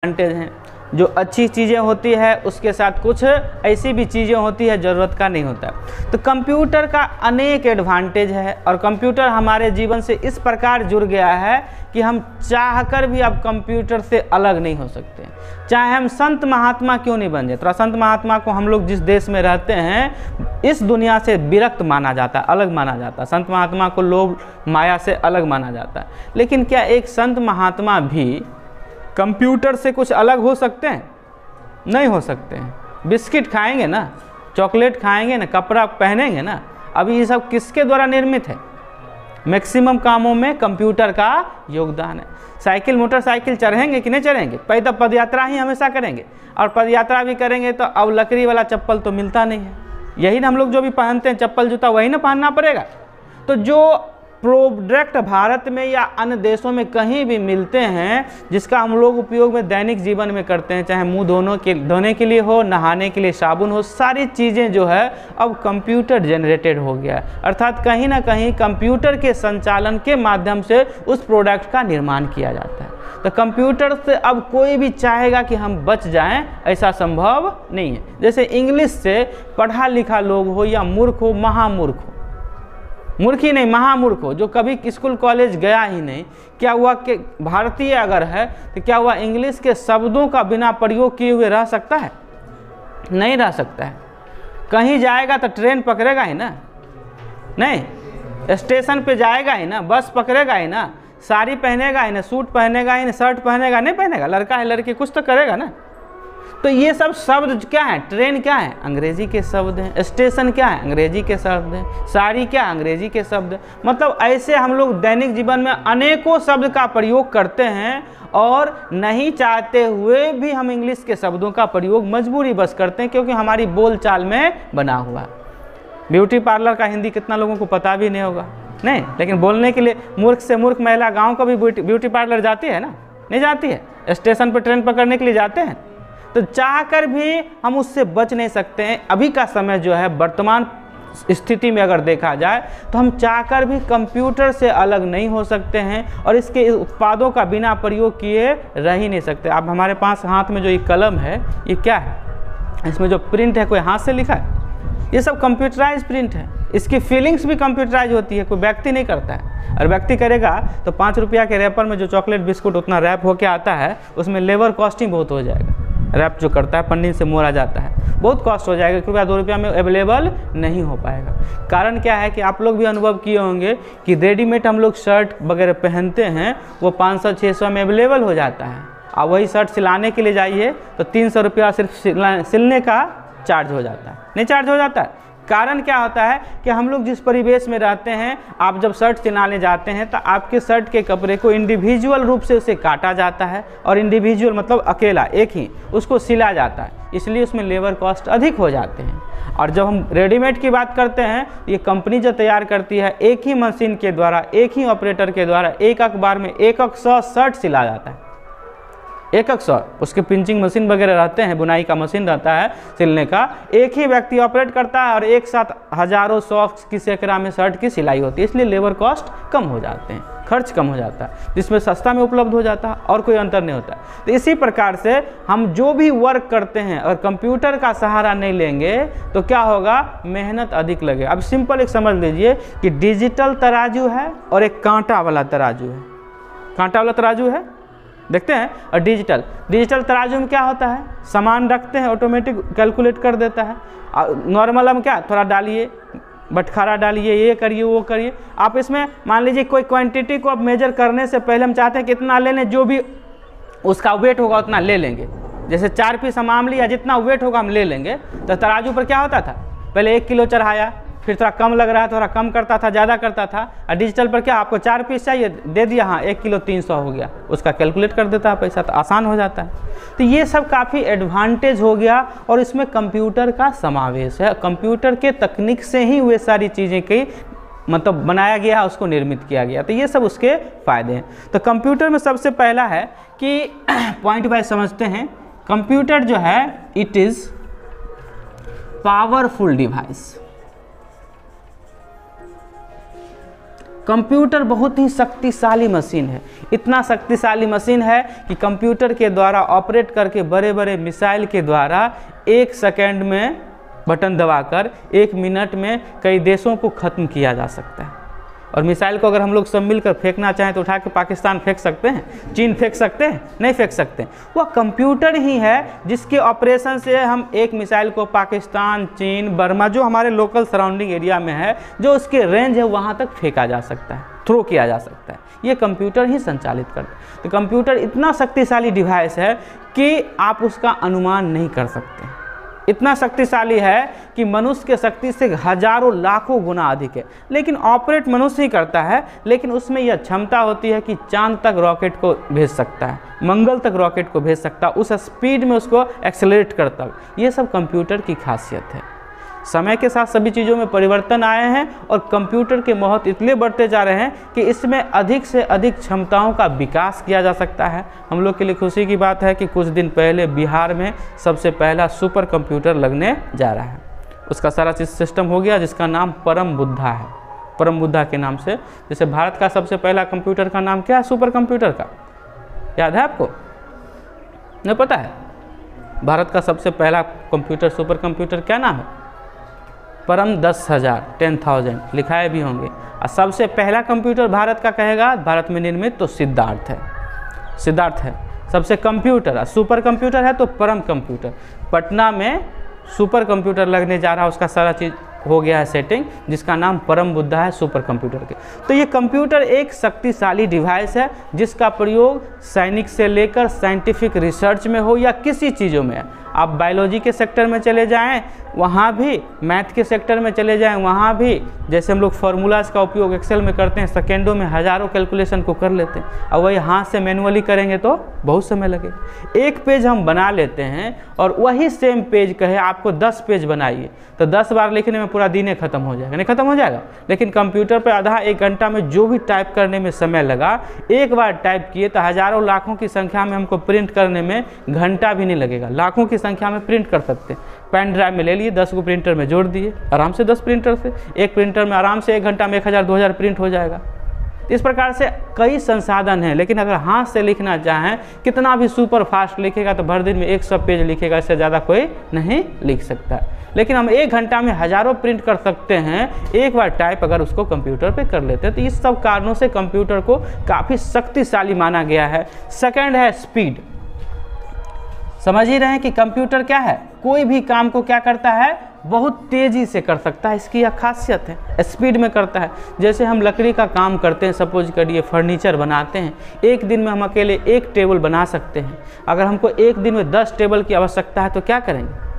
Advantage हैं। जो अच्छी चीज़ें होती है उसके साथ कुछ ऐसी भी चीज़ें होती है ज़रूरत का नहीं होता। तो कंप्यूटर का अनेक एडवांटेज है और कंप्यूटर हमारे जीवन से इस प्रकार जुड़ गया है कि हम चाहकर भी अब कंप्यूटर से अलग नहीं हो सकते। चाहे हम संत महात्मा क्यों नहीं बन जाए। थोड़ा संत महात्मा को हम लोग जिस देश में रहते हैं इस दुनिया से विरक्त माना जाता है, अलग माना जाता है। संत महात्मा को लोभ माया से अलग माना जाता है। लेकिन क्या एक संत महात्मा भी कंप्यूटर से कुछ अलग हो सकते हैं? नहीं हो सकते हैं। बिस्किट खाएंगे ना, चॉकलेट खाएंगे ना, कपड़ा पहनेंगे ना, अभी ये सब किसके द्वारा निर्मित है? मैक्सिमम कामों में कंप्यूटर का योगदान है। साइकिल मोटरसाइकिल चढ़ेंगे कि नहीं चढ़ेंगे? पहले पदयात्रा ही हमेशा करेंगे और पदयात्रा भी करेंगे तो अब लकड़ी वाला चप्पल तो मिलता नहीं है। यही ना हम लोग जो भी पहनते हैं चप्पल जूता वही ना पहनना पड़ेगा। तो जो प्रोडक्ट भारत में या अन्य देशों में कहीं भी मिलते हैं जिसका हम लोग उपयोग में दैनिक जीवन में करते हैं, चाहे मुंह धोने के लिए हो, नहाने के लिए साबुन हो, सारी चीज़ें जो है अब कंप्यूटर जनरेटेड हो गया है। अर्थात कहीं ना कहीं कंप्यूटर के संचालन के माध्यम से उस प्रोडक्ट का निर्माण किया जाता है। तो कंप्यूटर से अब कोई भी चाहेगा कि हम बच जाएं ऐसा संभव नहीं है। जैसे इंग्लिश से पढ़ा लिखा लोग हो या मूर्ख हो, महामूर्ख हो, मूर्ख ही नहीं महामूर्ख हो, जो कभी स्कूल कॉलेज गया ही नहीं, क्या हुआ कि भारतीय अगर है तो क्या हुआ इंग्लिश के शब्दों का बिना प्रयोग किए हुए रह सकता है? नहीं रह सकता है। कहीं जाएगा तो ट्रेन पकड़ेगा ही ना, नहीं स्टेशन पे जाएगा ही ना, बस पकड़ेगा ही ना, साड़ी पहनेगा ही ना, सूट पहनेगा ही ना, शर्ट पहनेगा नहीं पहनेगा, लड़का है लड़की कुछ तो करेगा ना। तो ये सब शब्द क्या है? ट्रेन क्या है? अंग्रेजी के शब्द हैं। स्टेशन क्या है? अंग्रेजी के शब्द हैं। साड़ी क्या है? अंग्रेजी के शब्द। मतलब ऐसे हम लोग दैनिक जीवन में अनेकों शब्द का प्रयोग करते हैं और नहीं चाहते हुए भी हम इंग्लिश के शब्दों का प्रयोग मजबूरी बस करते हैं क्योंकि हमारी बोलचाल में बना हुआ है। ब्यूटी पार्लर का हिंदी कितना लोगों को पता भी नहीं होगा, नहीं, लेकिन बोलने के लिए मूर्ख से मूर्ख महिला गाँव का भी ब्यूटी पार्लर जाती है ना, नहीं जाती है? स्टेशन पर ट्रेन पकड़ने के लिए जाते हैं। तो चाहकर भी हम उससे बच नहीं सकते हैं। अभी का समय जो है वर्तमान स्थिति में अगर देखा जाए तो हम चाहकर भी कंप्यूटर से अलग नहीं हो सकते हैं और इसके उत्पादों का बिना प्रयोग किए रह ही नहीं सकते। अब हमारे पास हाथ में जो ये कलम है ये क्या है? इसमें जो प्रिंट है कोई हाथ से लिखा है? ये सब कंप्यूटराइज प्रिंट है। इसकी फीलिंग्स भी कंप्यूटराइज होती है, कोई व्यक्ति नहीं करता है। और व्यक्ति करेगा तो 5 रुपया के रैपर में जो चॉकलेट बिस्कुट उतना रैप होके आता है उसमें लेबर कॉस्ट ही बहुत हो जाएगा। रैप जो करता है पन्नी से मोड़ा जाता है, बहुत कॉस्ट हो जाएगा, 1 रुपया 2 रुपया में अवेलेबल नहीं हो पाएगा। कारण क्या है कि आप लोग भी अनुभव किए होंगे कि रेडीमेड हम लोग शर्ट वगैरह पहनते हैं वो 500-600 में अवेलेबल हो जाता है। और वही शर्ट सिलाने के लिए जाइए तो 300 रुपया सिर्फ सिलने का चार्ज हो जाता है, नहीं चार्ज हो जाता है। कारण क्या होता है कि हम लोग जिस परिवेश में रहते हैं, आप जब शर्ट सिलाने जाते हैं तो आपके शर्ट के कपड़े को इंडिविजुअल रूप से उसे काटा जाता है और इंडिविजुअल मतलब अकेला एक ही उसको सिला जाता है, इसलिए उसमें लेबर कॉस्ट अधिक हो जाते हैं। और जब हम रेडीमेड की बात करते हैं ये कंपनी जो तैयार करती है एक ही मशीन के द्वारा, एक ही ऑपरेटर के द्वारा एक बार में 100 शर्ट सिला जाता है। 100 उसके पिंचिंग मशीन वगैरह रहते हैं, बुनाई का मशीन रहता है सिलने का, एक ही व्यक्ति ऑपरेट करता है और एक साथ हजारों 100 की सैकड़ा में शर्ट की सिलाई होती है, इसलिए लेबर कॉस्ट कम हो जाते हैं, खर्च कम हो जाता है, जिसमें सस्ता में उपलब्ध हो जाता है और कोई अंतर नहीं होता। तो इसी प्रकार से हम जो भी वर्क करते हैं और कंप्यूटर का सहारा नहीं लेंगे तो क्या होगा? मेहनत अधिक लगे। अब सिंपल एक समझ लीजिए कि डिजिटल तराजू है और एक कांटा वाला तराजू है। कांटा वाला तराजू है देखते हैं, और डिजिटल तराजू में क्या होता है? सामान रखते हैं ऑटोमेटिक कैलकुलेट कर देता है। नॉर्मल हम क्या थोड़ा डालिए, बटखारा डालिए, ये करिए वो करिए। आप इसमें मान लीजिए कोई क्वांटिटी को आप मेजर करने से पहले हम चाहते हैं कितना ले लें, जो भी उसका वेट होगा उतना ले लेंगे। जैसे 4 पीस हम आम लिया, जितना वेट होगा हम ले लेंगे। तो तराजू पर क्या होता था? पहले 1 किलो चढ़ाया, फिर थोड़ा कम लग रहा है थोड़ा कम करता था, ज़्यादा करता था। और डिजिटल पर क्या आपको 4 पीस चाहिए, दे दिया, हाँ 1 किलो 300 हो गया, उसका कैलकुलेट कर देता है पैसा, तो आसान हो जाता है। तो ये सब काफ़ी एडवांटेज हो गया और इसमें कंप्यूटर का समावेश है। कंप्यूटर के तकनीक से ही वे सारी चीज़ें की मतलब बनाया गया, उसको निर्मित किया गया। तो ये सब उसके फ़ायदे हैं। तो कंप्यूटर में सबसे पहला है कि पॉइंट वाइज समझते हैं। कंप्यूटर जो है it is powerful device. Computer बहुत ही शक्तिशाली मशीन है। इतना शक्तिशाली मशीन है कि कंप्यूटर के द्वारा ऑपरेट करके बड़े बड़े मिसाइल के द्वारा 1 सेकंड में बटन दबाकर 1 मिनट में कई देशों को ख़त्म किया जा सकता है। और मिसाइल को अगर हम लोग सब मिलकर फेंकना चाहें तो उठा के पाकिस्तान फेंक सकते हैं, चीन फेंक सकते हैं, नहीं फेंक सकते। वह कंप्यूटर ही है जिसके ऑपरेशन से हम एक मिसाइल को पाकिस्तान, चीन, बर्मा, जो हमारे लोकल सराउंडिंग एरिया में है, जो उसके रेंज है वहाँ तक फेंका जा सकता है, थ्रो किया जा सकता है। ये कंप्यूटर ही संचालित करता है। तो कंप्यूटर इतना शक्तिशाली डिवाइस है कि आप उसका अनुमान नहीं कर सकते। इतना शक्तिशाली है कि मनुष्य के शक्ति से हजारों लाखों गुना अधिक है। लेकिन ऑपरेट मनुष्य ही करता है, लेकिन उसमें यह क्षमता होती है कि चांद तक रॉकेट को भेज सकता है, मंगल तक रॉकेट को भेज सकता है, उस स्पीड में उसको एक्सेलरेट करता है। ये सब कंप्यूटर की खासियत है। समय के साथ सभी चीज़ों में परिवर्तन आए हैं और कंप्यूटर के महत्व इतने बढ़ते जा रहे हैं कि इसमें अधिक से अधिक क्षमताओं का विकास किया जा सकता है। हम लोग के लिए खुशी की बात है कि कुछ दिन पहले बिहार में सबसे पहला सुपर कंप्यूटर लगने जा रहा है। उसका सारा चीज़ सिस्टम हो गया, जिसका नाम परम बुद्धा है। परम बुद्धा के नाम से, जैसे भारत का सबसे पहला कंप्यूटर का नाम क्या है? सुपर कंप्यूटर का याद है आपको? नहीं पता है? भारत का सबसे पहला कंप्यूटर, सुपर कंप्यूटर, क्या नाम है? परम 10,000 लिखाए भी होंगे। और सबसे पहला कंप्यूटर भारत का कहेगा भारत में निर्मित तो सिद्धार्थ है। सिद्धार्थ है सबसे कंप्यूटर, और सुपर कंप्यूटर है तो परम कंप्यूटर। पटना में सुपर कंप्यूटर लगने जा रहा है, उसका सारा चीज़ हो गया है सेटिंग, जिसका नाम परम बुद्धा है सुपर कंप्यूटर के। तो ये कंप्यूटर एक शक्तिशाली डिवाइस है जिसका प्रयोग सैनिक से लेकर साइंटिफिक रिसर्च में हो या किसी चीज़ों में। आप बायोलॉजी के सेक्टर में चले जाएं वहाँ भी, मैथ के सेक्टर में चले जाएं वहाँ भी, जैसे हम लोग फार्मूलाज का उपयोग एक्सेल में करते हैं, सेकेंडों में हज़ारों कैलकुलेशन को कर लेते हैं। और वही हाथ से मैनुअली करेंगे तो बहुत समय लगेगा। एक पेज हम बना लेते हैं और वही सेम पेज कहे आपको 10 पेज बनाइए तो 10 बार लिखने में पूरा दिन ख़त्म हो जाएगा, नहीं ख़त्म हो जाएगा। लेकिन कंप्यूटर पर आधा 1 घंटा में जो भी टाइप करने में समय लगा, एक बार टाइप किए तो हज़ारों लाखों की संख्या में हमको प्रिंट करने में घंटा भी नहीं लगेगा। लाखों की संख्या में प्रिंट कर सकते हैं। पेन ड्राइव में ले लिए, 10 को प्रिंटर में जोड़ दिए, आराम से 10 प्रिंटर से, एक प्रिंटर में आराम से 1 घंटा में 1000-2000 प्रिंट हो जाएगा। इस प्रकार से कई संसाधन हैं। लेकिन अगर हाथ से लिखना चाहें, कितना भी सुपर फास्ट लिखेगा तो भर दिन में 100 पेज लिखेगा, इससे ज़्यादा कोई नहीं लिख सकता। लेकिन हम 1 घंटा में हज़ारों प्रिंट कर सकते हैं, एक बार टाइप अगर उसको कंप्यूटर पे कर लेते हैं। तो इस सब कारणों से कंप्यूटर को काफ़ी शक्तिशाली माना गया है। सेकंड है स्पीड। समझ ही रहे हैं कि कंप्यूटर क्या है, कोई भी काम को क्या करता है, बहुत तेज़ी से कर सकता है। इसकी यह खासियत है, स्पीड में करता है। जैसे हम लकड़ी का काम करते हैं, सपोज करिए फर्नीचर बनाते हैं, एक दिन में हम अकेले 1 टेबल बना सकते हैं। अगर हमको एक दिन में 10 टेबल की आवश्यकता है तो क्या करेंगे?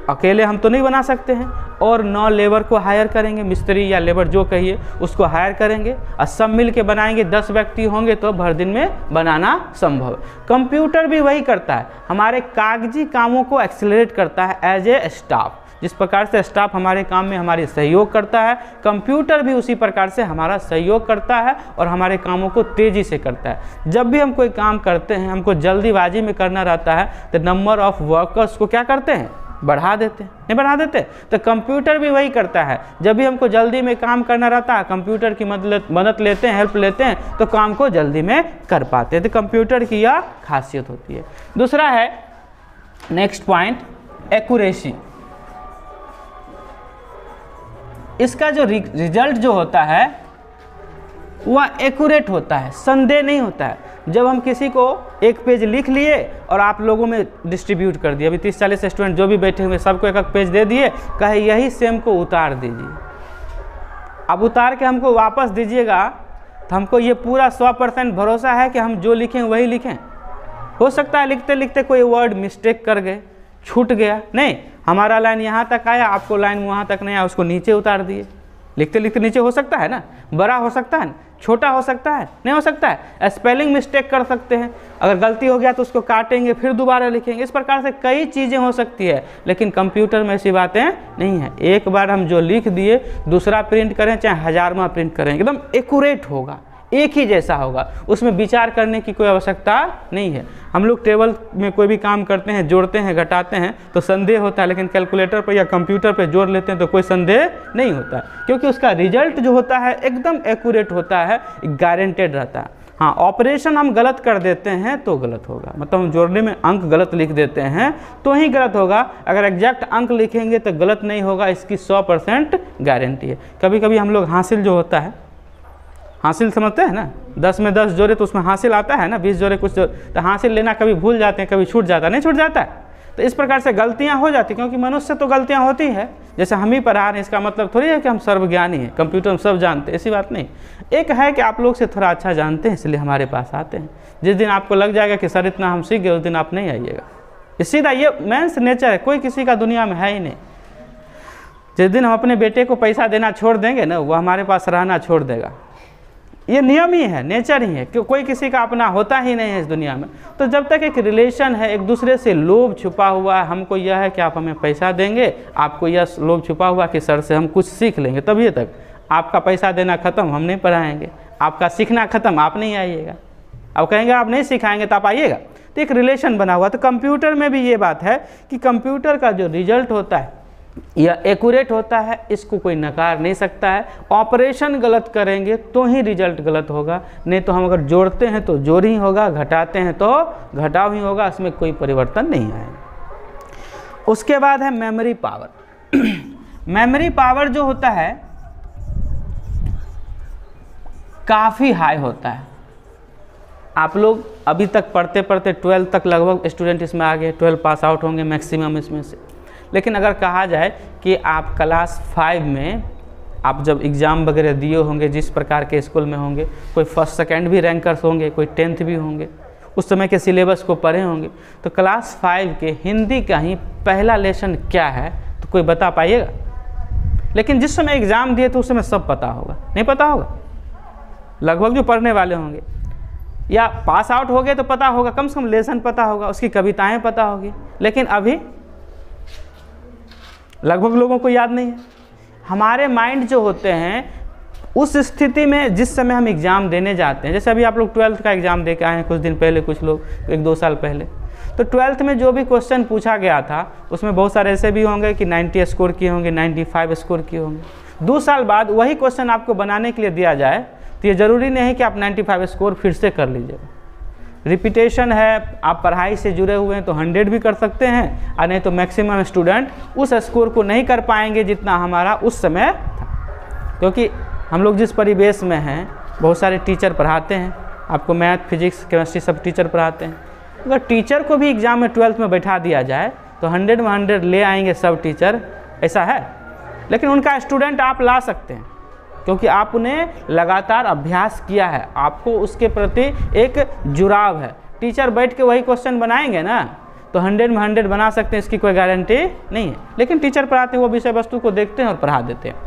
अकेले हम तो नहीं बना सकते हैं, और 9 लेबर को हायर करेंगे, मिस्त्री या लेबर जो कहिए उसको हायर करेंगे और सब मिल के बनाएंगे। 10 व्यक्ति होंगे तो भर दिन में बनाना संभव है। कंप्यूटर भी वही करता है, हमारे कागजी कामों को एक्सेलरेट करता है एज ए स्टाफ। जिस प्रकार से स्टाफ हमारे काम में हमारी सहयोग करता है, कंप्यूटर भी उसी प्रकार से हमारा सहयोग करता है और हमारे कामों को तेज़ी से करता है। जब भी हम कोई काम करते हैं, हमको जल्दीबाजी में करना रहता है तो नंबर ऑफ वर्कर्स को क्या करते हैं, बढ़ा देते हैं, नहीं बढ़ा देते। तो कंप्यूटर भी वही करता है, जब भी हमको जल्दी में काम करना रहता है कंप्यूटर की मदद लेते हैं, हेल्प लेते हैं, तो काम को जल्दी में कर पाते हैं। तो कंप्यूटर की यह खासियत होती है। दूसरा है नेक्स्ट पॉइंट, एक्यूरेसी। इसका जो रिजल्ट जो होता है वह एक्यूरेट होता है, संदेह नहीं होता है। जब हम किसी को एक पेज लिख लिए और आप लोगों में डिस्ट्रीब्यूट कर दिए, अभी 30-40 स्टूडेंट जो भी बैठे हुए सबको एक पेज दे दिए, कहे यही सेम को उतार दीजिए। अब उतार के हमको वापस दीजिएगा तो हमको ये पूरा 100% भरोसा है कि हम जो लिखें वही लिखें। हो सकता है लिखते लिखते कोई वर्ड मिस्टेक कर गए, छूट गया, नहीं हमारा लाइन यहाँ तक आया, आपको लाइन वहाँ तक नहीं आया, उसको नीचे उतार दिए। लिखते लिखते नीचे हो सकता है ना, बड़ा हो सकता है, छोटा हो सकता है, नहीं हो सकता है। स्पेलिंग मिस्टेक कर सकते हैं, अगर गलती हो गया तो उसको काटेंगे फिर दोबारा लिखेंगे। इस प्रकार से कई चीज़ें हो सकती है, लेकिन कंप्यूटर में ऐसी बातें नहीं है। एक बार हम जो लिख दिए दूसरा प्रिंट करें चाहे 1000वां प्रिंट करें, एकदम एक्यूरेट होगा, एक ही जैसा होगा, उसमें विचार करने की कोई आवश्यकता नहीं है। हम लोग टेबल में कोई भी काम करते हैं, जोड़ते हैं, घटाते हैं तो संदेह होता है, लेकिन कैलकुलेटर पर या कंप्यूटर पर जोड़ लेते हैं तो कोई संदेह नहीं होता है, क्योंकि उसका रिजल्ट जो होता है एकदम एक्यूरेट होता है, गारंटेड रहता है। हाँ, ऑपरेशन हम गलत कर देते हैं तो गलत होगा, मतलब हम जोड़ने में अंक गलत लिख देते हैं तो ही गलत होगा। अगर एग्जैक्ट अंक लिखेंगे तो गलत नहीं होगा, इसकी 100% गारंटी है। कभी कभी हम लोग हासिल जो होता है, हासिल समझते हैं ना, 10 में 10 जोड़े तो उसमें हासिल आता है ना, 20 जोड़े कुछ तो हासिल लेना कभी भूल जाते हैं, कभी छूट जाता है, नहीं छूट जाता है। तो इस प्रकार से गलतियां हो जाती, क्योंकि मनुष्य तो गलतियां होती है। जैसे हम ही पढ़ा रहे हैं, इसका मतलब थोड़ी है कि हम सर्वज्ञानी हैं, कंप्यूटर हम सब जानते हैं, ऐसी बात नहीं। एक है कि आप लोग से थोड़ा अच्छा जानते हैं, इसलिए हमारे पास आते हैं। जिस दिन आपको लग जाएगा कि सर इतना हम सीख गए, उस दिन आप नहीं आइएगा। ये सीधा ये मेंस नेचर है, कोई किसी का दुनिया में है ही नहीं। जिस दिन हम अपने बेटे को पैसा देना छोड़ देंगे ना, वो हमारे पास रहना छोड़ देगा। ये नियम ही है, नेचर ही है कि कोई किसी का अपना होता ही नहीं है इस दुनिया में। तो जब तक एक रिलेशन है, एक दूसरे से लोभ छुपा हुआ है, हमको यह है कि आप हमें पैसा देंगे, आपको यह लोभ छुपा हुआ कि सर से हम कुछ सीख लेंगे, तभी तक आपका पैसा देना खत्म, हम नहीं पढ़ाएंगे, आपका सीखना खत्म, आप नहीं आइएगा। अब कहेंगे आप नहीं सिखाएंगे तो आप आइएगा, तो एक रिलेशन बना हुआ। तो कंप्यूटर में भी ये बात है कि कंप्यूटर का जो रिजल्ट होता है यह एक्यूरेट होता है, इसको कोई नकार नहीं सकता है। ऑपरेशन गलत करेंगे तो ही रिजल्ट गलत होगा, नहीं तो हम अगर जोड़ते हैं तो जोड़ ही होगा, घटाते हैं तो घटाव ही होगा, इसमें कोई परिवर्तन नहीं आएगा। उसके बाद है मेमोरी पावर। मेमोरी पावर जो होता है काफ़ी हाई होता है। आप लोग अभी तक पढ़ते पढ़ते 12 तक लगभग स्टूडेंट इसमें आ गए, 12 पास आउट होंगे मैक्सिमम इसमें से। लेकिन अगर कहा जाए कि आप क्लास 5 में आप जब एग्ज़ाम वगैरह दिए होंगे, जिस प्रकार के स्कूल में होंगे, कोई फर्स्ट सेकंड भी रैंकर्स होंगे, कोई 10th भी होंगे, उस समय के सिलेबस को पढ़े होंगे, तो क्लास 5 के हिंदी का ही पहला लेसन क्या है तो कोई बता पाइएगा। लेकिन जिस समय एग्ज़ाम दिए तो उस समय सब पता होगा, नहीं पता होगा, लगभग जो पढ़ने वाले होंगे या पास आउट हो गए तो पता होगा, कम से कम लेसन पता होगा, उसकी कविताएँ पता होगी। लेकिन अभी लगभग लोगों को याद नहीं है। हमारे माइंड जो होते हैं उस स्थिति में जिस समय हम एग्ज़ाम देने जाते हैं, जैसे अभी आप लोग 12th का एग्ज़ाम दे के आए हैं कुछ दिन पहले, कुछ लोग 1-2 साल पहले, तो 12th में जो भी क्वेश्चन पूछा गया था उसमें बहुत सारे ऐसे भी होंगे कि 90 स्कोर किए होंगे, 95 स्कोर किए होंगे। 2 साल बाद वही क्वेश्चन आपको बनाने के लिए दिया जाए तो ये ज़रूरी नहीं है कि आप 95 स्कोर फिर से कर लीजिएगा। रिपीटेशन है, आप पढ़ाई से जुड़े हुए हैं तो 100 भी कर सकते हैं, और नहीं तो मैक्सिमम स्टूडेंट उस स्कोर को नहीं कर पाएंगे जितना हमारा उस समय था। क्योंकि हम लोग जिस परिवेश में हैं, बहुत सारे टीचर पढ़ाते हैं, आपको मैथ, फिजिक्स, केमिस्ट्री सब टीचर पढ़ाते हैं। अगर टीचर को भी एग्ज़ाम में 12th में बैठा दिया जाए तो 100 में 100 ले आएंगे सब टीचर, ऐसा है। लेकिन उनका स्टूडेंट आप ला सकते हैं, क्योंकि आपने लगातार अभ्यास किया है, आपको उसके प्रति एक जुड़ाव है। टीचर बैठ के वही क्वेश्चन बनाएंगे ना तो 100 में 100 बना सकते हैं, इसकी कोई गारंटी नहीं है। लेकिन टीचर पढ़ाते हैं, वो विषय वस्तु को देखते हैं और पढ़ा देते हैं,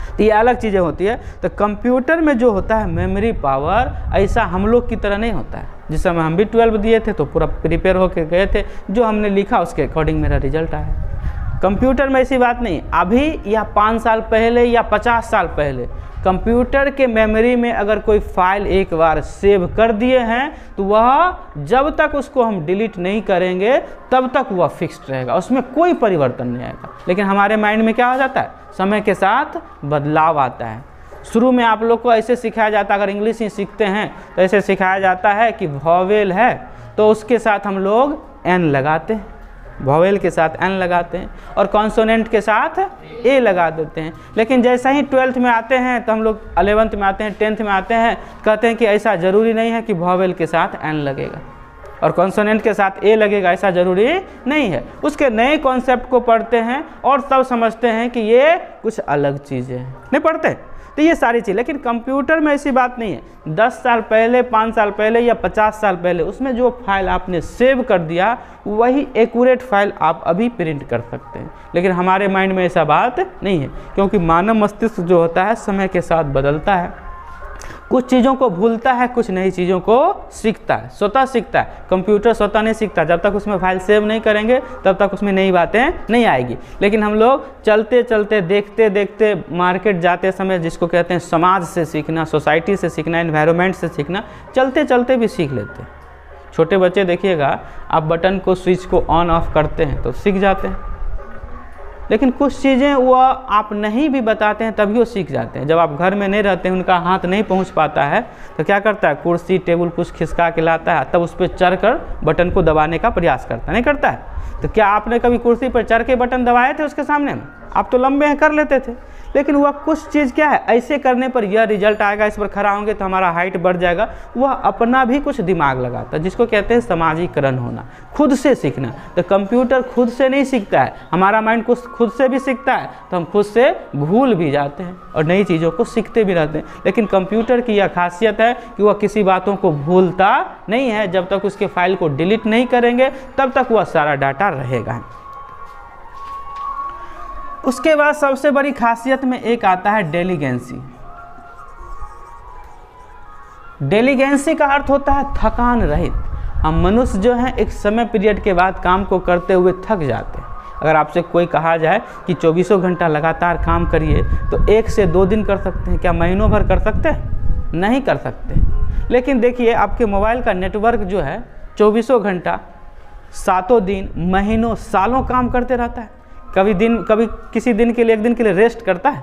तो ये अलग चीज़ें होती है। तो कंप्यूटर में जो होता है मेमोरी पावर, ऐसा हम लोग की तरह नहीं होता है। जिस समय हम भी 12 दिए थे तो पूरा प्रिपेयर होकर गए थे, जो हमने लिखा उसके अकॉर्डिंग मेरा रिजल्ट आया। कंप्यूटर में ऐसी बात नहीं। अभी या 5 साल पहले या 50 साल पहले कंप्यूटर के मेमोरी में अगर कोई फाइल एक बार सेव कर दिए हैं तो वह जब तक उसको हम डिलीट नहीं करेंगे तब तक वह फिक्स्ड रहेगा, उसमें कोई परिवर्तन नहीं आएगा। लेकिन हमारे माइंड में क्या हो जाता है, समय के साथ बदलाव आता है। शुरू में आप लोग को ऐसे सिखाया जाता है, अगर इंग्लिश ही सीखते हैं तो ऐसे सिखाया जाता है कि वॉवेल है तो उसके साथ हम लोग एन लगाते हैं, वॉवेल के साथ एन लगाते हैं, और कॉन्सोनेंट के साथ ए लगा देते हैं। लेकिन जैसा ही 12th में आते हैं तो हम लोग 11th में आते हैं, 10th में आते हैं, कहते हैं कि ऐसा ज़रूरी नहीं है कि वॉवेल के साथ एन लगेगा और कॉन्सोनेंट के साथ ए लगेगा, ऐसा ज़रूरी नहीं है। उसके नए कॉन्सेप्ट को पढ़ते हैं और तब समझते हैं कि ये कुछ अलग चीज़ें हैं, नहीं पढ़ते। तो ये सारी चीज़, लेकिन कंप्यूटर में ऐसी बात नहीं है। 10 साल पहले, 5 साल पहले या 50 साल पहले उसमें जो फाइल आपने सेव कर दिया वही एक्यूरेट फाइल आप अभी प्रिंट कर सकते हैं। लेकिन हमारे माइंड में ऐसा बात नहीं है, क्योंकि मानव मस्तिष्क जो होता है समय के साथ बदलता है। कुछ चीज़ों को भूलता है, कुछ नई चीज़ों को सीखता है, स्वतः सीखता है। कंप्यूटर स्वतः नहीं सीखता, जब तक उसमें फाइल सेव नहीं करेंगे तब तक उसमें नई बातें नहीं आएगी। लेकिन हम लोग चलते चलते, देखते देखते, मार्केट जाते समय, जिसको कहते हैं समाज से सीखना, सोसाइटी से सीखना, एनवायरनमेंट से सीखना, चलते चलते भी सीख लेते हैं। छोटे बच्चे देखिएगा, आप बटन को, स्विच को ऑन ऑफ करते हैं तो सीख जाते हैं, लेकिन कुछ चीज़ें वो आप नहीं भी बताते हैं तभी वो सीख जाते हैं। जब आप घर में नहीं रहते हैं, उनका हाथ नहीं पहुंच पाता है, तो क्या करता है, कुर्सी टेबल कुछ खिसका के लाता है, तब उस पर चढ़कर बटन को दबाने का प्रयास करता है, नहीं करता है? तो क्या आपने कभी कुर्सी पर चढ़ के बटन दबाए थे उसके सामने में? आप तो लंबे हैं, कर लेते थे, लेकिन वह कुछ चीज़ क्या है, ऐसे करने पर यह रिजल्ट आएगा, इस पर खड़ा होंगे तो हमारा हाइट बढ़ जाएगा। वह अपना भी कुछ दिमाग लगाता है, जिसको कहते हैं सामाजिकरण होना, खुद से सीखना। तो कंप्यूटर खुद से नहीं सीखता है, हमारा माइंड कुछ खुद से भी सीखता है, तो हम खुद से भूल भी जाते हैं और नई चीज़ों को सीखते भी रहते हैं। लेकिन कंप्यूटर की यह खासियत है कि वह किसी बातों को भूलता नहीं है। जब तक उसके फाइल को डिलीट नहीं करेंगे तब तक वह सारा डाटा रहेगा। उसके बाद सबसे बड़ी खासियत में एक आता है डेलीगेंसी। डेलीगेंसी का अर्थ होता है थकान रहित। हम मनुष्य जो हैं एक समय पीरियड के बाद काम को करते हुए थक जाते हैं। अगर आपसे कोई कहा जाए कि 24 घंटा लगातार काम करिए तो 1 से 2 दिन कर सकते हैं, क्या महीनों भर कर सकते हैं? नहीं कर सकते। लेकिन देखिए, आपके मोबाइल का नेटवर्क जो है 24 घंटा, 7 दिन, महीनों, सालों काम करते रहता है। कभी किसी दिन के लिए, 1 दिन के लिए रेस्ट करता है?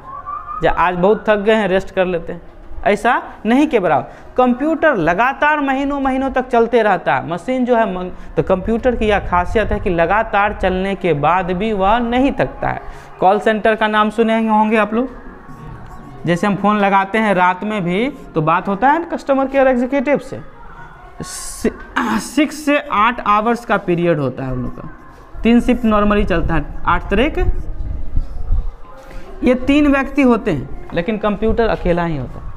या आज बहुत थक गए हैं, रेस्ट कर लेते हैं? ऐसा नहीं के बराबर। कंप्यूटर लगातार महीनों महीनों तक चलते रहता है। मशीन जो है, तो कंप्यूटर की यह खासियत है कि लगातार चलने के बाद भी वह नहीं थकता है। कॉल सेंटर का नाम सुने होंगे आप लोग। जैसे हम फ़ोन लगाते हैं रात में भी तो बात होता है कस्टमर केयर एग्जीक्यूटिव से। 6 से 8 आवर्स का पीरियड होता है उन लोग का। 3 शिफ्ट नॉर्मली चलता है, 8 तरह के। ये 3 व्यक्ति होते हैं, लेकिन कंप्यूटर अकेला ही होता है।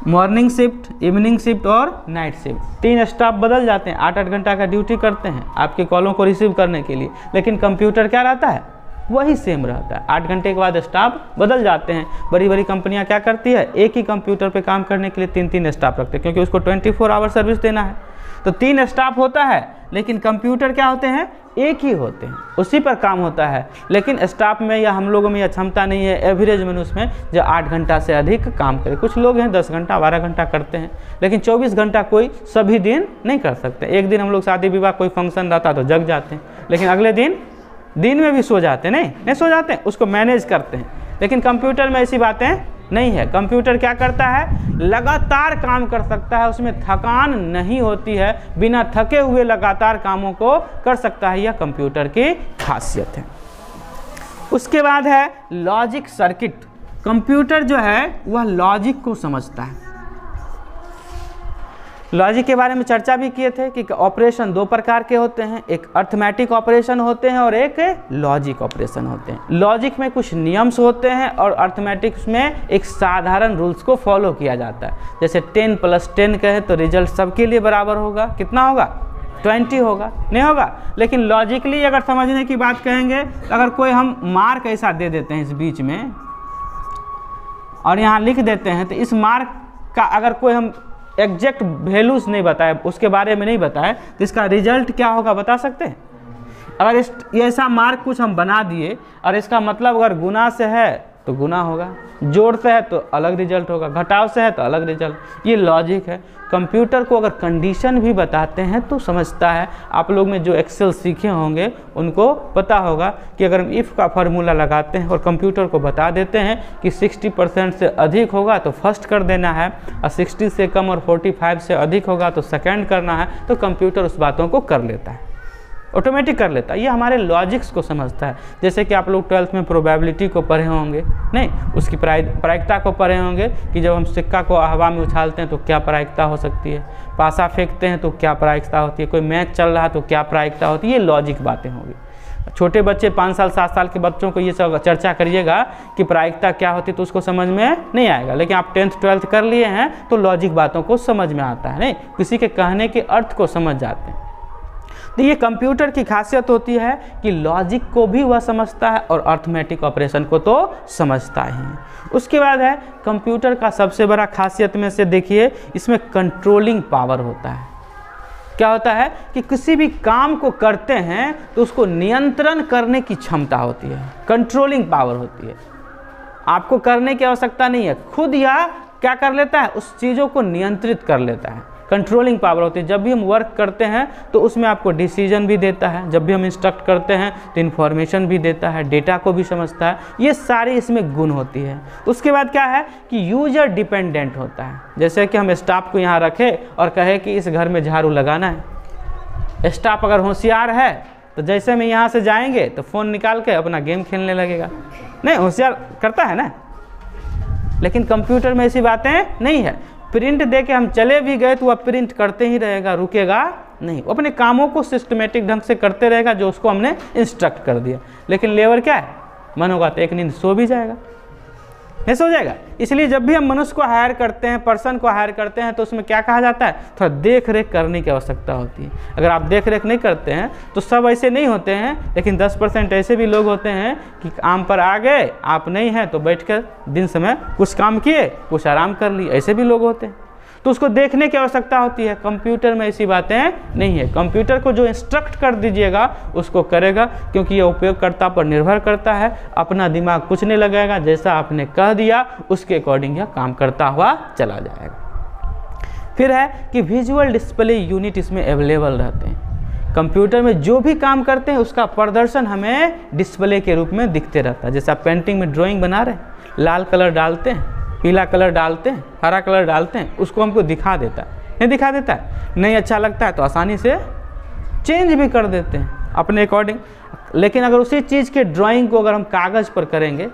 मॉर्निंग शिफ्ट, इवनिंग शिफ्ट और नाइट शिफ्ट, 3 स्टाफ बदल जाते हैं, 8-8 घंटा का ड्यूटी करते हैं आपके कॉलों को रिसीव करने के लिए। लेकिन कंप्यूटर क्या रहता है, वही सेम रहता है। 8 घंटे के बाद स्टाफ बदल जाते हैं। बड़ी बड़ी कंपनियां क्या करती है, एक ही कंप्यूटर पे काम करने के लिए 3-3 स्टाफ रखते हैं, क्योंकि उसको 24 आवर सर्विस देना है। तो 3 स्टाफ होता है, लेकिन कंप्यूटर क्या होते हैं, एक ही होते हैं, उसी पर काम होता है। लेकिन स्टाफ में या हम लोगों में यह क्षमता नहीं है, एवरेज मनुष्य में, जो 8 घंटा से अधिक काम करे। कुछ लोग हैं 10 घंटा 12 घंटा करते हैं, लेकिन 24 घंटा कोई सभी दिन नहीं कर सकते। एक दिन हम लोग शादी विवाह कोई फंक्शन रहता तो जग जाते हैं, लेकिन अगले दिन में भी सो जाते हैं। नहीं सो जाते हैं, उसको मैनेज करते हैं। लेकिन कंप्यूटर में ऐसी बातें नहीं है। कंप्यूटर क्या करता है, लगातार काम कर सकता है, उसमें थकान नहीं होती है, बिना थके हुए लगातार कामों को कर सकता है। यह कंप्यूटर की खासियत है। उसके बाद है लॉजिक सर्किट। कंप्यूटर जो है वह लॉजिक को समझता है। लॉजिक के बारे में चर्चा भी किए थे कि ऑपरेशन 2 प्रकार के होते हैं, एक अर्थमेटिक ऑपरेशन होते हैं और एक लॉजिक ऑपरेशन होते हैं। लॉजिक में कुछ नियम्स होते हैं और अर्थमेटिक्स में एक साधारण रूल्स को फॉलो किया जाता है। जैसे 10 + 10 कहे तो रिजल्ट सबके लिए बराबर होगा। कितना होगा, 20 होगा, नहीं होगा। लेकिन लॉजिकली अगर समझने की बात कहेंगे, अगर कोई हम मार्क ऐसा दे देते हैं इस बीच में और यहाँ लिख देते हैं, तो इस मार्क का अगर कोई हम एग्जैक्ट वैल्यूज नहीं बताए, उसके बारे में नहीं बताए, तो इसका रिजल्ट क्या होगा बता सकते हैं? अगर ऐसा मार्क कुछ हम बना दिए और इसका मतलब अगर गुना से है तो गुना होगा, जोड़ से है तो अलग रिजल्ट होगा, घटाव से है तो अलग रिजल्ट। ये लॉजिक है। कंप्यूटर को अगर कंडीशन भी बताते हैं तो समझता है। आप लोग में जो एक्सेल सीखे होंगे उनको पता होगा कि अगर हम इफ़ का फार्मूला लगाते हैं और कंप्यूटर को बता देते हैं कि 60% से अधिक होगा तो फर्स्ट कर देना है, और 60 से कम और 45 से अधिक होगा तो सेकेंड करना है, तो कंप्यूटर उस बातों को कर लेता है, ऑटोमेटिक कर लेता है। ये हमारे लॉजिक्स को समझता है। जैसे कि आप लोग 12th में प्रोबेबिलिटी को पढ़े होंगे, नहीं, उसकी प्रायिकता को पढ़े होंगे कि जब हम सिक्का को हवा में उछालते हैं तो क्या प्रायिकता हो सकती है, पासा फेंकते हैं तो क्या प्रायिकता होती है, कोई मैच चल रहा तो क्या प्रायिकता होती है। ये लॉजिक बातें होंगी। छोटे बच्चे 5 साल 7 साल के बच्चों को ये सब चर्चा करिएगा कि प्रायिकता क्या होती है तो उसको समझ में नहीं आएगा। लेकिन आप 10th 12th कर लिए हैं तो लॉजिक बातों को समझ में आता है, नहीं, किसी के कहने के अर्थ को समझ जाते हैं। तो ये कंप्यूटर की खासियत होती है कि लॉजिक को भी वह समझता है और अर्थमेटिक ऑपरेशन को तो समझता ही है। उसके बाद है कंप्यूटर का सबसे बड़ा खासियत में से देखिए, इसमें कंट्रोलिंग पावर होता है। क्या होता है कि किसी भी काम को करते हैं तो उसको नियंत्रण करने की क्षमता होती है, कंट्रोलिंग पावर होती है। आपको करने की आवश्यकता नहीं है, खुद या क्या कर लेता है, उस चीज़ों को नियंत्रित कर लेता है, कंट्रोलिंग पावर होती है। जब भी हम वर्क करते हैं तो उसमें आपको डिसीजन भी देता है, जब भी हम इंस्ट्रक्ट करते हैं तो इन्फॉर्मेशन भी देता है, डेटा को भी समझता है, ये सारी इसमें गुण होती है। उसके बाद क्या है कि यूजर डिपेंडेंट होता है। जैसे कि हम स्टाफ को यहाँ रखें और कहे कि इस घर में झाड़ू लगाना है, स्टाफ अगर होशियार है तो जैसे में यहाँ से जाएंगे तो फ़ोन निकाल के अपना गेम खेलने लगेगा, नहीं होशियार करता है ना। लेकिन कंप्यूटर में ऐसी बातें नहीं है, प्रिंट दे के हम चले भी गए तो वह प्रिंट करते ही रहेगा, रुकेगा नहीं, वो अपने कामों को सिस्टमेटिक ढंग से करते रहेगा जो उसको हमने इंस्ट्रक्ट कर दिया। लेकिन लेबर क्या है, मन होगा तो एक नींद सो भी जाएगा, नहीं सो जाएगा। इसलिए जब भी हम मनुष्य को हायर करते हैं, पर्सन को हायर करते हैं, तो उसमें क्या कहा जाता है, थोड़ा देख रेख करने की आवश्यकता होती है। अगर आप देख रेख नहीं करते हैं तो सब ऐसे नहीं होते हैं, लेकिन 10% ऐसे भी लोग होते हैं कि काम पर आ गए, आप नहीं हैं तो बैठ कर दिन समय कुछ काम किए, कुछ आराम कर लिए, ऐसे भी लोग होते हैं। तो उसको देखने की आवश्यकता होती है। कंप्यूटर में ऐसी बातें नहीं है। कंप्यूटर को जो इंस्ट्रक्ट कर दीजिएगा उसको करेगा, क्योंकि ये उपयोगकर्ता पर निर्भर करता है, अपना दिमाग कुछ नहीं लगाएगा, जैसा आपने कह दिया उसके अकॉर्डिंग यह काम करता हुआ चला जाएगा। फिर है कि विजुअल डिस्प्ले यूनिट इसमें अवेलेबल रहते हैं। कंप्यूटर में जो भी काम करते हैं उसका प्रदर्शन हमें डिस्प्ले के रूप में दिखते रहता है। जैसे आप पेंटिंग में ड्राइंग बना रहे हैं, लाल कलर डालते हैं, पीला कलर डालते हैं, हरा कलर डालते हैं, उसको हमको दिखा देता है, नहीं दिखा देता है, नहीं अच्छा लगता है तो आसानी से चेंज भी कर देते हैं अपने अकॉर्डिंग। लेकिन अगर उसी चीज़ के ड्राइंग को अगर हम कागज़ पर करेंगे,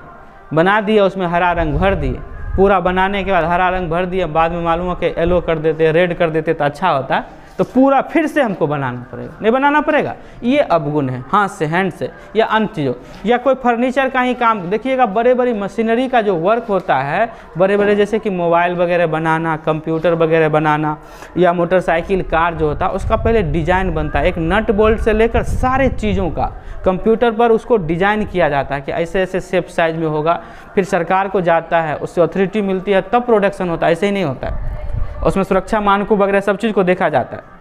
बना दिया, उसमें हरा रंग भर दिए, पूरा बनाने के बाद हरा रंग भर दिया, बाद में मालूम हो कि येलो कर देते, रेड कर देते तो अच्छा होता है, तो पूरा फिर से हमको बनाना पड़ेगा, नहीं बनाना पड़ेगा। ये अवगुण है हाथ से, हैंड से, या अन्य चीज़ों, या कोई फर्नीचर का ही काम देखिएगा, बड़े बड़ी मशीनरी का जो वर्क होता है, बड़े बड़े जैसे कि मोबाइल वगैरह बनाना, कंप्यूटर वगैरह बनाना, या मोटरसाइकिल, कार जो होता है, उसका पहले डिज़ाइन बनता है, एक नट बोल्ट से लेकर सारे चीज़ों का कंप्यूटर पर उसको डिज़ाइन किया जाता है कि ऐसे ऐसे शेप साइज में होगा, फिर सरकार को जाता है, उससे अथॉरिटी मिलती है, तब प्रोडक्शन होता है, ऐसे ही नहीं होता है। उसमें सुरक्षा मानकों वगैरह सब चीज़ को देखा जाता है।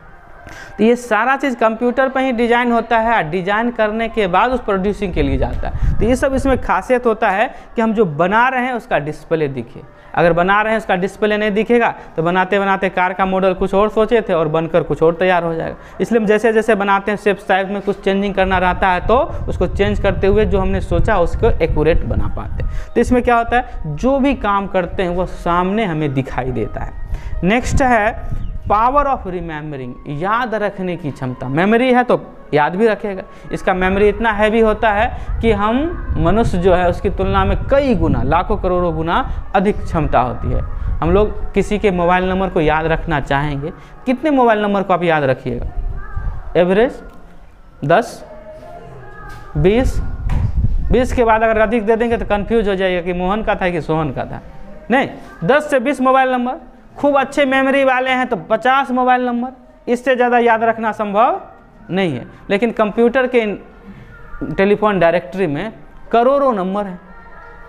तो ये सारा चीज़ कंप्यूटर पर ही डिज़ाइन होता है, डिज़ाइन करने के बाद उस प्रोड्यूसिंग के लिए जाता है। तो ये सब इसमें खासियत होता है कि हम जो बना रहे हैं उसका डिस्प्ले दिखे। अगर बना रहे हैं उसका डिस्प्ले नहीं दिखेगा तो बनाते बनाते कार का मॉडल कुछ और सोचे थे और बनकर कुछ और तैयार हो जाएगा। इसलिए हम जैसे जैसे बनाते हैं शेप साइज में कुछ चेंजिंग करना रहता है, तो उसको चेंज करते हुए जो हमने सोचा उसको एक्यूरेट बना पाते हैं। तो इसमें क्या होता है, जो भी काम करते हैं वो सामने हमें दिखाई देता है। नेक्स्ट है पावर ऑफ रिमेम्बरिंग, याद रखने की क्षमता। मेमोरी है तो याद भी रखेगा। इसका मेमोरी इतना हैवी होता है कि हम मनुष्य जो है उसकी तुलना में कई गुना, लाखों करोड़ों गुना अधिक क्षमता होती है। हम लोग किसी के मोबाइल नंबर को याद रखना चाहेंगे, कितने मोबाइल नंबर को आप याद रखिएगा? एवरेज 10, 20 के बाद अगर अधिक दे देंगे तो कंफ्यूज हो जाइएगा कि मोहन का था कि सोहन का था। नहीं, 10 से 20 मोबाइल नंबर। खूब अच्छे मेमोरी वाले हैं तो 50 मोबाइल नंबर, इससे ज़्यादा याद रखना संभव नहीं है। लेकिन कंप्यूटर के टेलीफोन डायरेक्टरी में करोड़ों नंबर हैं,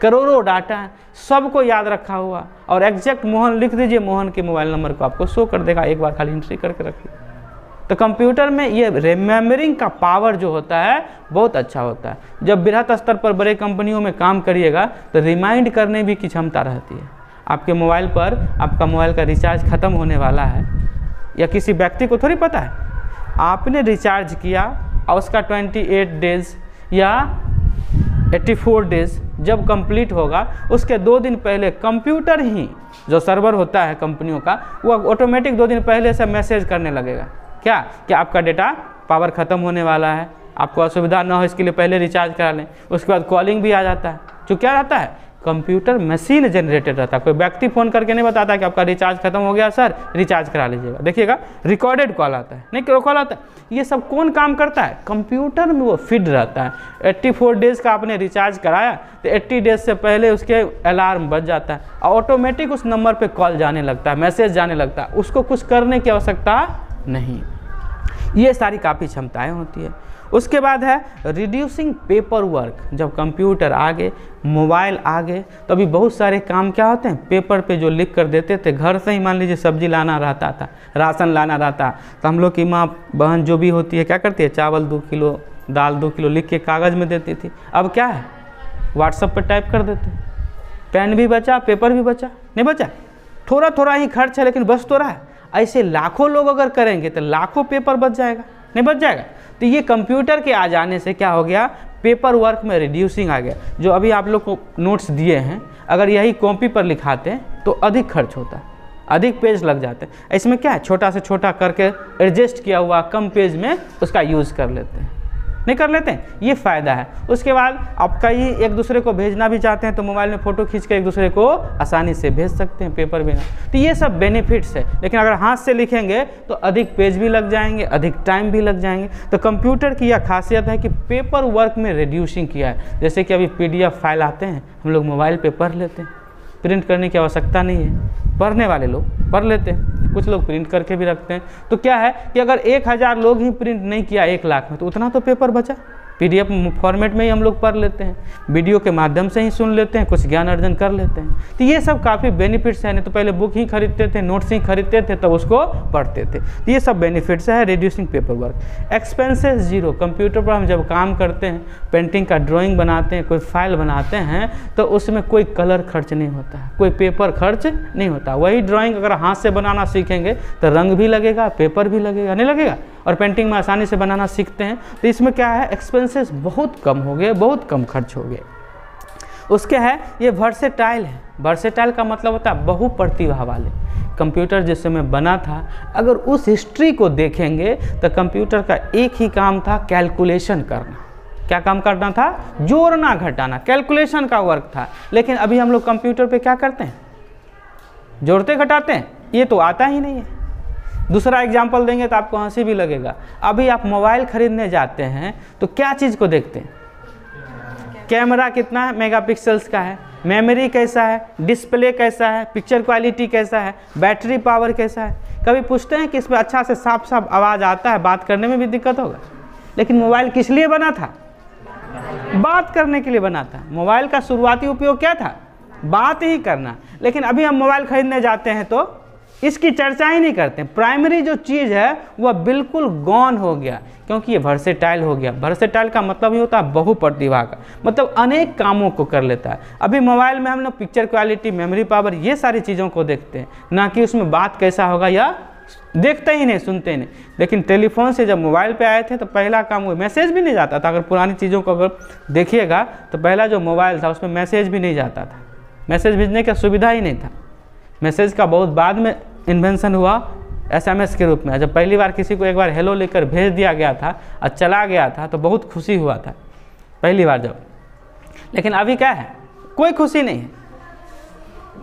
करोड़ों डाटा है, सबको याद रखा हुआ, और एग्जैक्ट मोहन लिख दीजिए, मोहन के मोबाइल नंबर को आपको शो कर देगा, एक बार खाली एंट्री करके रखिए। तो कंप्यूटर में ये रिमेम्बरिंग का पावर जो होता है बहुत अच्छा होता है। जब बृहत स्तर पर बड़े कंपनियों में काम करिएगा तो रिमाइंड करने भी की क्षमता रहती है। आपके मोबाइल पर आपका मोबाइल का रिचार्ज ख़त्म होने वाला है, या किसी व्यक्ति को थोड़ी पता है, आपने रिचार्ज किया और उसका 28 डेज़ या 84 डेज़ जब कंप्लीट होगा, उसके 2 दिन पहले कंप्यूटर ही जो सर्वर होता है कंपनियों का, वो ऑटोमेटिक 2 दिन पहले से मैसेज करने लगेगा क्या कि आपका डेटा पावर ख़त्म होने वाला है, आपको असुविधा ना हो इसके लिए पहले रिचार्ज करा लें। उसके बाद कॉलिंग भी आ जाता है, जो क्या रहता है, कंप्यूटर मशीन जनरेटेड रहता है। कोई व्यक्ति फ़ोन करके नहीं बताता कि आपका रिचार्ज खत्म हो गया सर, रिचार्ज करा लीजिएगा। देखिएगा रिकॉर्डेड कॉल आता है, नहीं कॉल आता है। ये सब कौन काम करता है? कंप्यूटर में वो फीड रहता है। 84 डेज़ का आपने रिचार्ज कराया तो 80 डेज़ से पहले उसके अलार्म बज जाता है और ऑटोमेटिक उस नंबर पर कॉल जाने लगता है, मैसेज जाने लगता है, उसको कुछ करने की आवश्यकता नहीं। ये सारी काफ़ी क्षमताएं होती है। उसके बाद है रिड्यूसिंग पेपर वर्क। जब कंप्यूटर आ गए, मोबाइल आ गए, तो अभी बहुत सारे काम क्या होते हैं, पेपर पे जो लिख कर देते थे, घर से ही मान लीजिए सब्जी लाना रहता था, राशन लाना रहता, तो हम लोग की माँ बहन जो भी होती है क्या करती है, चावल 2 किलो, दाल 2 किलो लिख के कागज़ में देती थी। अब क्या है, व्हाट्सएप पर टाइप कर देते। पेन भी बचा, पेपर भी बचा, नहीं बचा, थोड़ा थोड़ा ही खर्च है लेकिन बच तो रहा है। ऐसे लाखों लोग अगर करेंगे तो लाखों पेपर बच जाएगा, नहीं बच जाएगा। तो ये कंप्यूटर के आ जाने से क्या हो गया, पेपर वर्क में रिड्यूसिंग आ गया। जो अभी आप लोग को नोट्स दिए हैं, अगर यही कॉपी पर लिखाते हैं तो अधिक खर्च होता है, अधिक पेज लग जाते हैं। इसमें क्या है, छोटा से छोटा करके एडजस्ट किया हुआ कम पेज में उसका यूज़ कर लेते हैं, नहीं कर लेते हैं, ये फ़ायदा है। उसके बाद आप कहीं एक दूसरे को भेजना भी चाहते हैं तो मोबाइल में फ़ोटो खींच के एक दूसरे को आसानी से भेज सकते हैं, पेपर बिना। तो ये सब बेनिफिट्स है। लेकिन अगर हाथ से लिखेंगे तो अधिक पेज भी लग जाएंगे, अधिक टाइम भी लग जाएंगे। तो कंप्यूटर की यह खासियत है कि पेपर वर्क में रिड्यूसिंग किया है। जैसे कि अभी PDF फाइल आते हैं, हम लोग मोबाइल पर पढ़ लेते हैं, प्रिंट करने की आवश्यकता नहीं है। पढ़ने वाले लोग पढ़ लेते हैं, कुछ लोग प्रिंट करके भी रखते हैं। तो क्या है कि अगर 1000 लोग ही प्रिंट नहीं किया 1 लाख में, तो उतना तो पेपर बचा। PDF फॉर्मेट में ही हम लोग पढ़ लेते हैं, वीडियो के माध्यम से ही सुन लेते हैं, कुछ ज्ञान अर्जन कर लेते हैं। तो ये सब काफ़ी बेनिफिट्स हैं। नहीं तो पहले बुक ही खरीदते थे, नोट्स ही खरीदते थे, तब उसको पढ़ते थे। तो ये सब बेनिफिट्स है reducing paper work. Expenses zero. Computer पर हम जब काम करते हैं, पेंटिंग का ड्राइंग बनाते हैं, कोई फाइल बनाते हैं, तो उसमें कोई कलर खर्च नहीं होता है, कोई पेपर खर्च नहीं होता। वही ड्राइंग अगर हाथ से बनाना सीखेंगे तो रंग भी लगेगा, पेपर भी लगेगा, नहीं लगेगा, और पेंटिंग में आसानी से बनाना सीखते हैं। तो इसमें क्या है, एक्सपेंसेस बहुत कम हो गए, बहुत कम खर्च हो गए। उसके है ये वर्सेटाइल है। वर्सेटाइल का मतलब होता है बहुप्रतिभा वाले। कंप्यूटर जिस समय बना था, अगर उस हिस्ट्री को देखेंगे तो कंप्यूटर का एक ही काम था, कैलकुलेशन करना। क्या काम करना था, जोड़ना घटाना, कैलकुलेशन का वर्क था। लेकिन अभी हम लोग कंप्यूटर पे क्या करते हैं, जोड़ते घटाते हैं, ये तो आता ही नहीं है। दूसरा एग्जाम्पल देंगे तो आपको हंसी भी लगेगा। अभी आप मोबाइल खरीदने जाते हैं तो क्या चीज़ को देखते हैं, कैमरा कितना मेगापिक्सल्स का है, मेमोरी कैसा है, डिस्प्ले कैसा है, पिक्चर क्वालिटी कैसा है, बैटरी पावर कैसा है। कभी पूछते हैं कि इसमें अच्छा से साफ साफ आवाज़ आता है, बात करने में भी दिक्कत होगा। लेकिन मोबाइल किस लिए बना था, बात करने के लिए बना था। मोबाइल का शुरुआती उपयोग क्या था, बात ही करना। लेकिन अभी हम मोबाइल खरीदने जाते हैं तो इसकी चर्चा ही नहीं करते। प्राइमरी जो चीज़ है वह बिल्कुल गॉन हो गया, क्योंकि ये वर्सेटाइल हो गया। वर्सेटाइल का मतलब ही होता है बहुप्रतिभा का, मतलब अनेक कामों को कर लेता है। अभी मोबाइल में हम लोग पिक्चर क्वालिटी, मेमोरी पावर, ये सारी चीज़ों को देखते हैं, ना कि उसमें बात कैसा होगा या देखते ही नहीं, सुनते ही नहीं। लेकिन टेलीफोन से जब मोबाइल पे आए थे तो पहला काम वो, मैसेज भी नहीं जाता था। अगर पुरानी चीज़ों को अगर देखिएगा तो पहला जो मोबाइल था उसमें मैसेज भी नहीं जाता था, मैसेज भेजने का सुविधा ही नहीं था। मैसेज का बहुत बाद में इन्वेंशन हुआ SMS के रूप में। जब पहली बार किसी को एक बार हेलो लेकर भेज दिया गया था और चला गया था तो बहुत खुशी हुआ था पहली बार जब। लेकिन अभी क्या है, कोई खुशी नहीं है।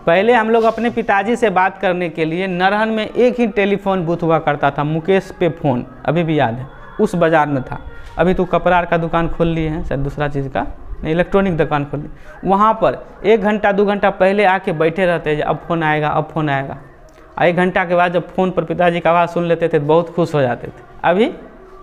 पहले हम लोग अपने पिताजी से बात करने के लिए नरहन में एक ही टेलीफोन बूथ हुआ करता था, मुकेश पे फ़ोन, अभी भी याद है, उस बाज़ार में था। अभी तो कपड़ा का दुकान खोल लिए हैं, शायद दूसरा चीज़ का नहीं, इलेक्ट्रॉनिक दुकान खोल ली। वहाँ पर 1 घंटा 2 घंटा पहले आके बैठे रहते हैं, अब फ़ोन आएगा, अब फ़ोन आएगा। 1 घंटा के बाद जब फ़ोन पर पिताजी का आवाज़ सुन लेते थे तो बहुत खुश हो जाते थे। अभी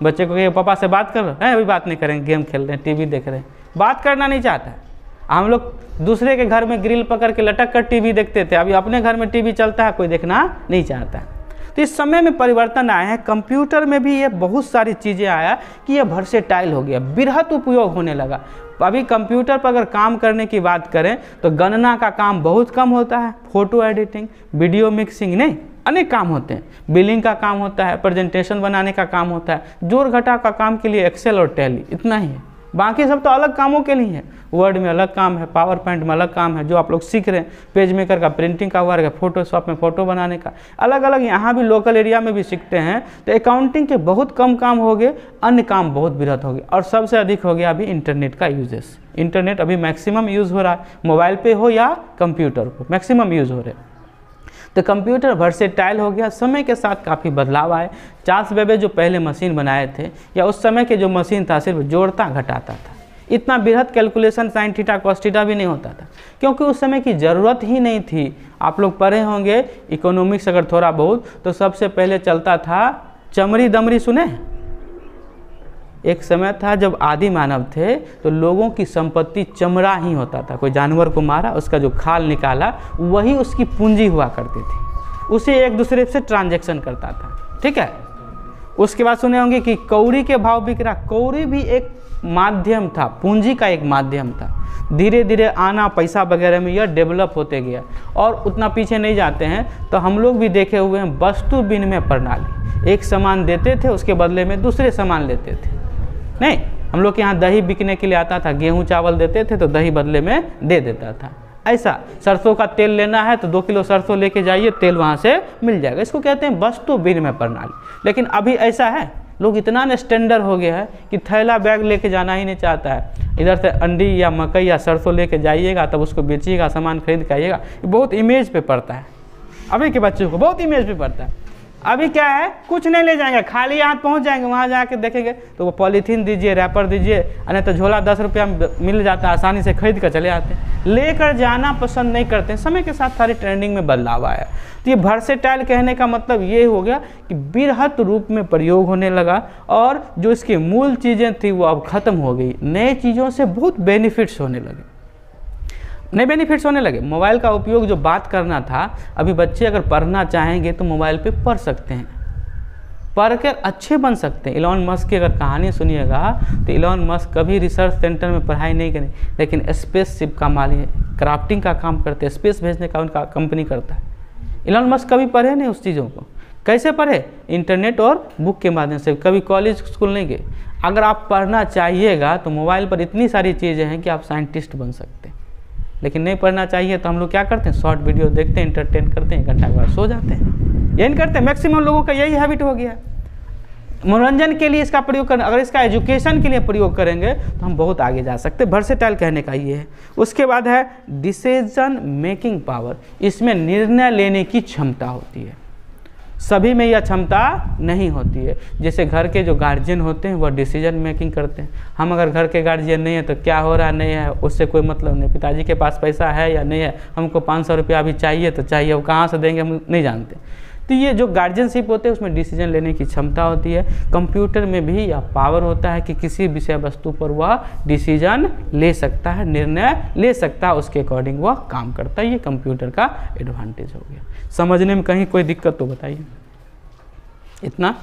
बच्चे को कहिए पापा से बात कर रहे हैं, अभी बात नहीं करेंगे, गेम खेल रहे हैं, टीवी देख रहे हैं, बात करना नहीं चाहता है। हम लोग दूसरे के घर में ग्रिल पकड़ के लटक कर टीवी देखते थे, अभी अपने घर में टीवी चलता है, कोई देखना नहीं चाहता है। तो इस समय में परिवर्तन आए हैं। कंप्यूटर में भी ये बहुत सारी चीज़ें आया कि ये वर्सेटाइल हो गया, बृहत उपयोग होने लगा। अभी कंप्यूटर पर अगर काम करने की बात करें तो गणना का काम बहुत कम होता है, फोटो एडिटिंग, वीडियो मिक्सिंग, नहीं अनेक काम होते हैं, बिलिंग का काम होता है, प्रेजेंटेशन बनाने का काम होता है, जोड़ घटा का काम के लिए एक्सेल और टैली, इतना ही है। बाकी सब तो अलग कामों के लिए है। वर्ड में अलग काम है, पावर पॉइंट में अलग काम है जो आप लोग सीख रहे हैं, पेज मेकर का प्रिंटिंग का वर्क है, फोटोशॉप में फ़ोटो बनाने का, अलग अलग यहाँ भी लोकल एरिया में भी सीखते हैं। तो अकाउंटिंग के बहुत कम काम हो गए, अन्य काम बहुत बृहत हो गए। और सबसे अधिक हो गया अभी इंटरनेट का यूजेस। इंटरनेट अभी मैक्सिमम यूज़ हो रहा है, मोबाइल पे हो या कंप्यूटर पर मैक्सिमम यूज़ हो रहे हैं। तो कंप्यूटर वर्सेटाइल हो गया। समय के साथ काफ़ी बदलाव आए। चार्ल्स बेबेज जो पहले मशीन बनाए थे, या उस समय के जो मशीन था सिर्फ जोड़ता घटाता था, इतना बृहद calculation sine theta cos theta भी नहीं होता था, क्योंकि उस समय की ज़रूरत ही नहीं थी। आप लोग पढ़े होंगे इकोनॉमिक्स अगर थोड़ा बहुत, तो सबसे पहले चलता था चमड़ी दमड़ी, सुने एक समय था जब आदि मानव थे तो लोगों की संपत्ति चमड़ा ही होता था। कोई जानवर को मारा, उसका जो खाल निकाला, वही उसकी पूंजी हुआ करती थी, उसे एक दूसरे से ट्रांजैक्शन करता था। ठीक है। उसके बाद सुने होंगे कि कौड़ी के भाव बिक रहा। कौड़ी भी एक माध्यम था, पूंजी का एक माध्यम था। धीरे धीरे आना पैसा वगैरह में यह डेवलप होते गया। और उतना पीछे नहीं जाते हैं तो हम लोग भी देखे हुए हैं वस्तु विनिमय प्रणाली। एक सामान देते थे, उसके बदले में दूसरे सामान लेते थे। नहीं, हम लोग के यहाँ दही बिकने के लिए आता था, गेहूँ चावल देते थे तो दही बदले में दे देता था। ऐसा सरसों का तेल लेना है तो 2 किलो सरसों लेके जाइए, तेल वहाँ से मिल जाएगा। इसको कहते हैं वस्तु विनिमय प्रणाली। लेकिन अभी ऐसा है, लोग इतना स्टैंडर्ड हो गया है कि थैला बैग लेके जाना ही नहीं चाहता है। इधर से अंडी या मकई या सरसों लेके जाइएगा तब उसको बेचिएगा, सामान खरीद के आइएगा। ये बहुत इमेज पे पड़ता है, अभी के बच्चों को बहुत इमेज पे पड़ता है। अभी क्या है, कुछ नहीं ले जाएंगे, खाली हाथ पहुंच जाएंगे, वहाँ जाके देखेंगे तो वो पॉलीथीन दीजिए, रैपर दीजिए, नहीं तो झोला 10 रुपया मिल जाता है, आसानी से खरीद कर चले आते हैं। लेकर जाना पसंद नहीं करते हैं। समय के साथ सारी ट्रेंडिंग में बदलाव आया। तो ये वर्सेटाइल कहने का मतलब ये हो गया कि बृहत रूप में प्रयोग होने लगा और जो इसकी मूल चीज़ें थी वो अब ख़त्म हो गई। नए चीज़ों से बहुत बेनिफिट्स होने लगे, नए बेनिफिट्स होने लगे। मोबाइल का उपयोग जो बात करना था, अभी बच्चे अगर पढ़ना चाहेंगे तो मोबाइल पे पढ़ सकते हैं, पढ़ कर अच्छे बन सकते हैं। इलॉन मस्क की अगर कहानी सुनिएगा तो इलॉन मस्क कभी रिसर्च सेंटर में पढ़ाई नहीं करें, लेकिन स्पेसशिप का मालिक है, क्राफ्टिंग का काम करते हैं, स्पेस भेजने का उनका कंपनी करता है। इलॉन मस्क कभी पढ़े नहीं उस चीज़ों को। कैसे पढ़े? इंटरनेट और बुक के माध्यम से। कभी कॉलेज स्कूल नहीं गए। अगर आप पढ़ना चाहिएगा तो मोबाइल पर इतनी सारी चीज़ें हैं कि आप साइंटिस्ट बन सकते हैं। लेकिन नहीं पढ़ना चाहिए तो हम लोग क्या करते हैं, शॉर्ट वीडियो देखते हैं, एंटरटेन करते हैं, 1 घंटा के बाद सो जाते हैं। यही करते हैं, मैक्सिमम लोगों का यही हैबिट हो गया है। मनोरंजन के लिए इसका प्रयोग करना, अगर इसका एजुकेशन के लिए प्रयोग करेंगे तो हम बहुत आगे जा सकते हैं। वर्सेटाइल कहने का ये है। उसके बाद है डिसीजन मेकिंग पावर। इसमें निर्णय लेने की क्षमता होती है। सभी में यह क्षमता नहीं होती है। जैसे घर के जो गार्जियन होते हैं वह डिसीजन मेकिंग करते हैं। हम अगर घर के गार्जियन नहीं है तो क्या हो रहा नहीं है उससे कोई मतलब नहीं। पिताजी के पास पैसा है या नहीं है, हमको 500 रुपया अभी चाहिए तो चाहिए, वो कहाँ से देंगे हम नहीं जानते। तो ये जो गार्जियनशिप होते हैं उसमें डिसीजन लेने की क्षमता होती है। कंप्यूटर में भी यह पावर होता है कि किसी विषय वस्तु पर वह डिसीजन ले सकता है, निर्णय ले सकता है, उसके अकॉर्डिंग वह काम करता है। ये कंप्यूटर का एडवांटेज हो गया। समझने में कहीं कोई दिक्कत तो बताइए। इतना